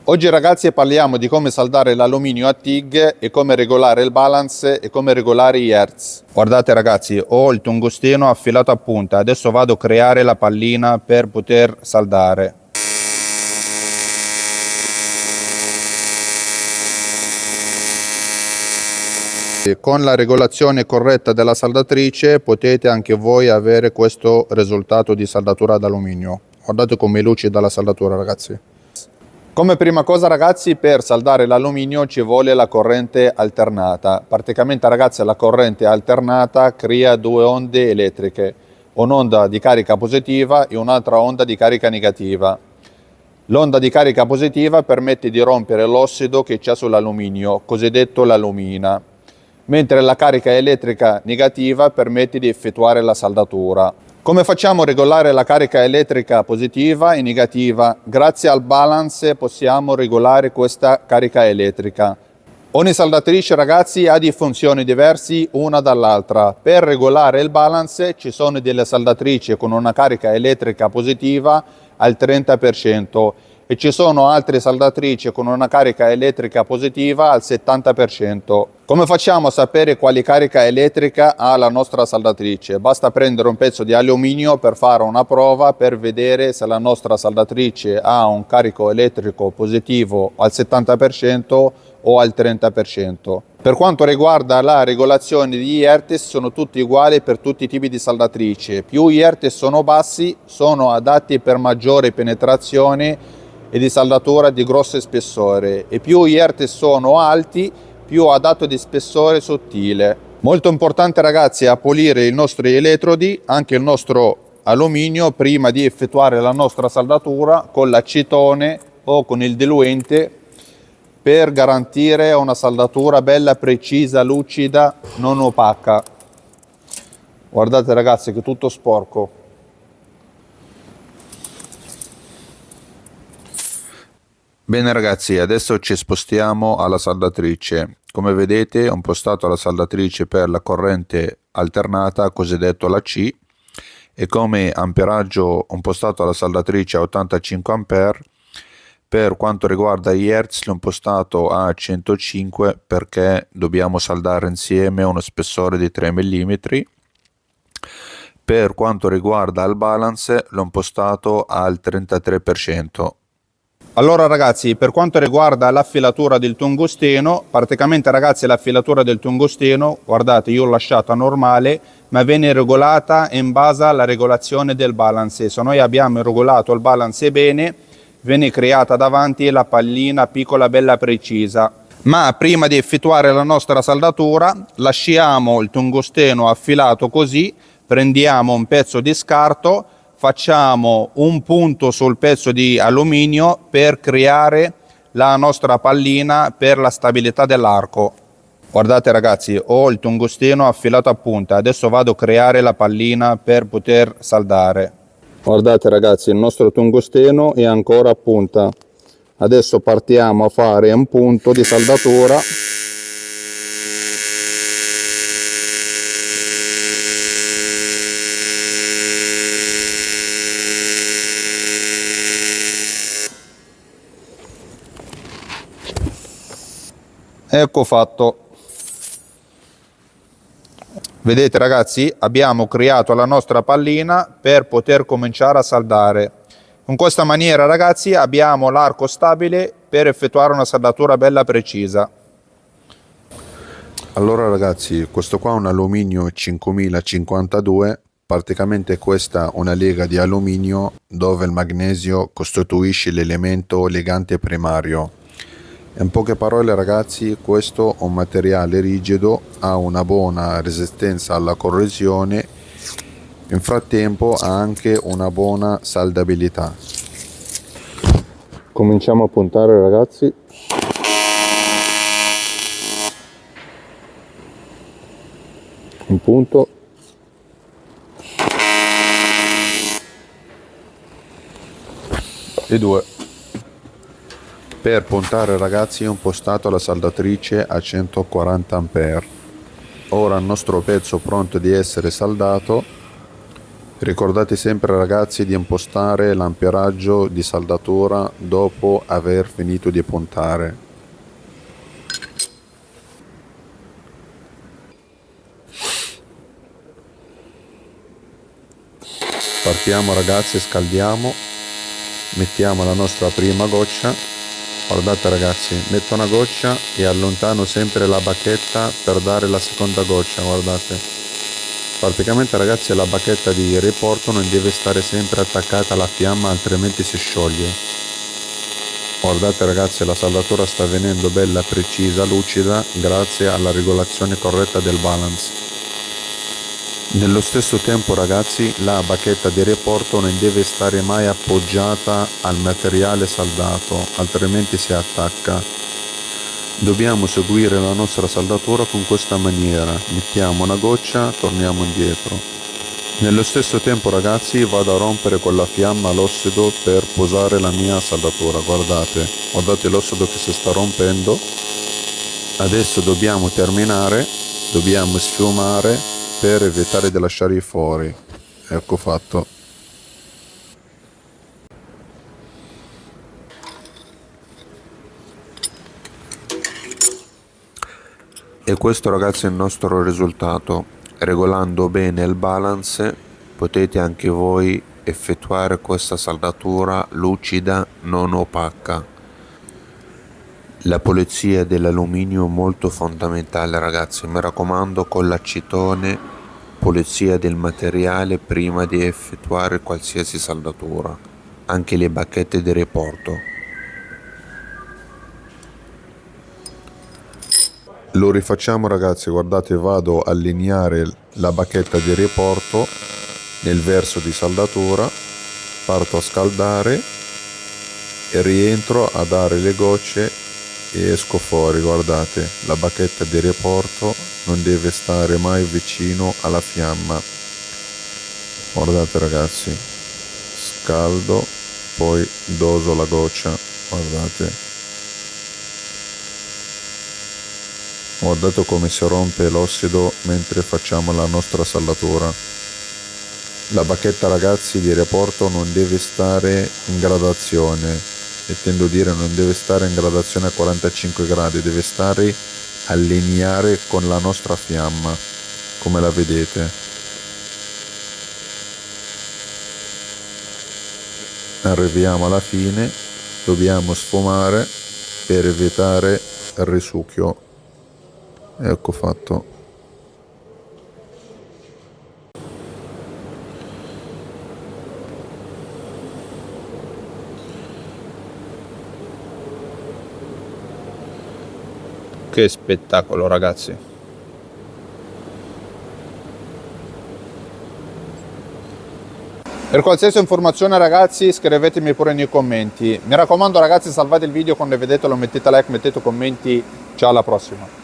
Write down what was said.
Oggi ragazzi parliamo di come saldare l'alluminio a TIG e come regolare il balance e come regolare gli hertz. Guardate ragazzi, ho il tungsteno affilato a punta, adesso vado a creare la pallina per poter saldare. E con la regolazione corretta della saldatrice potete anche voi avere questo risultato di saldatura d'alluminio. Guardate come è lucida la saldatura ragazzi. Come prima cosa ragazzi, per saldare l'alluminio ci vuole la corrente alternata. Praticamente ragazzi la corrente alternata crea due onde elettriche, un'onda di carica positiva e un'altra onda di carica negativa. L'onda di carica positiva permette di rompere l'ossido che c'è sull'alluminio, cosiddetto l'alumina, mentre la carica elettrica negativa permette di effettuare la saldatura. Come facciamo a regolare la carica elettrica positiva e negativa? Grazie al balance possiamo regolare questa carica elettrica. Ogni saldatrice ragazzi ha di funzioni diverse una dall'altra. Per regolare il balance ci sono delle saldatrici con una carica elettrica positiva al 30% e ci sono altre saldatrici con una carica elettrica positiva al 70%. Come facciamo a sapere quale carica elettrica ha la nostra saldatrice? Basta prendere un pezzo di alluminio per fare una prova per vedere se la nostra saldatrice ha un carico elettrico positivo al 70% o al 30%. Per quanto riguarda la regolazione degli hertz sono tutti uguali per tutti i tipi di saldatrice. Più gli hertz sono bassi sono adatti per maggiore penetrazione e di saldatura di grosso spessore e più gli hertz sono alti più adatto di spessore sottile. Molto importante ragazzi è pulire i nostri elettrodi, anche il nostro alluminio, prima di effettuare la nostra saldatura con l'acetone o con il diluente per garantire una saldatura bella, precisa, lucida, non opaca. Guardate ragazzi che è tutto sporco. Bene ragazzi, adesso ci spostiamo alla saldatrice. Come vedete ho impostato la saldatrice per la corrente alternata, cosiddetto la C, e come amperaggio ho impostato la saldatrice a 85 A. Per quanto riguarda gli hertz l'ho impostato a 105 perché dobbiamo saldare insieme uno spessore di 3 mm. Per quanto riguarda il balance l'ho impostato al 33%. Allora ragazzi, per quanto riguarda l'affilatura del tungsteno, praticamente ragazzi l'affilatura del tungsteno, guardate io l'ho lasciata normale, ma viene regolata in base alla regolazione del balance. Se noi abbiamo regolato il balance bene, viene creata davanti la pallina piccola bella precisa. Ma prima di effettuare la nostra saldatura, lasciamo il tungsteno affilato così, prendiamo un pezzo di scarto, facciamo un punto sul pezzo di alluminio per creare la nostra pallina per la stabilità dell'arco. Guardate ragazzi, ho il tungsteno affilato a punta, adesso vado a creare la pallina per poter saldare. Guardate ragazzi, il nostro tungsteno è ancora a punta. Adesso partiamo a fare un punto di saldatura. Ecco fatto. Vedete ragazzi, abbiamo creato la nostra pallina per poter cominciare a saldare. In questa maniera ragazzi abbiamo l'arco stabile per effettuare una saldatura bella precisa. Allora ragazzi, questo qua è un alluminio 5052, praticamente questa è una lega di alluminio dove il magnesio costituisce l'elemento legante primario. In poche parole ragazzi, questo è un materiale rigido, ha una buona resistenza alla corrosione, in frattempo ha anche una buona saldabilità. Cominciamo a puntare ragazzi. Un punto. E due. Per puntare ragazzi ho impostato la saldatrice a 140 A. Ora il nostro pezzo pronto di essere saldato Ricordate sempre ragazzi di impostare l'amperaggio di saldatura dopo aver finito di puntare. Partiamo ragazzi, scaldiamo, mettiamo la nostra prima goccia. Guardate ragazzi, metto una goccia e allontano sempre la bacchetta per dare la seconda goccia, guardate. Praticamente ragazzi la bacchetta di riporto non deve stare sempre attaccata alla fiamma, altrimenti si scioglie. Guardate ragazzi, la saldatura sta venendo bella, precisa, lucida grazie alla regolazione corretta del balance. Nello stesso tempo ragazzi la bacchetta di riporto non deve stare mai appoggiata al materiale saldato, altrimenti si attacca. Dobbiamo seguire la nostra saldatura con questa maniera, mettiamo una goccia, torniamo indietro. Nello stesso tempo ragazzi vado a rompere con la fiamma l'ossido per posare la mia saldatura, guardate l'ossido che si sta rompendo. Adesso dobbiamo terminare, dobbiamo sfumare per evitare di lasciare i fori. Ecco fatto. E questo ragazzi è il nostro risultato. Regolando bene il balance potete anche voi effettuare questa saldatura lucida, non opaca. La pulizia dell'alluminio è molto fondamentale ragazzi, mi raccomando, con l'acetone, pulizia del materiale prima di effettuare qualsiasi saldatura, anche le bacchette di riporto. Lo rifacciamo ragazzi, guardate, vado a allineare la bacchetta di riporto nel verso di saldatura, parto a scaldare e rientro a dare le gocce e esco fuori. Guardate, la bacchetta di riporto non deve stare mai vicino alla fiamma. Guardate ragazzi, scaldo, poi doso la goccia, guardate come si rompe l'ossido mentre facciamo la nostra saldatura. La bacchetta ragazzi di riporto non deve stare in gradazione, intendo dire non deve stare in gradazione a 45 gradi, deve stare a lineare con la nostra fiamma, come la vedete. Arriviamo alla fine, dobbiamo sfumare per evitare il risucchio. Ecco fatto. Che spettacolo ragazzi. Per qualsiasi informazione ragazzi scrivetemi pure nei commenti. Mi raccomando ragazzi, salvate il video, quando vedete lo mettete like, mettete commenti. Ciao, alla prossima.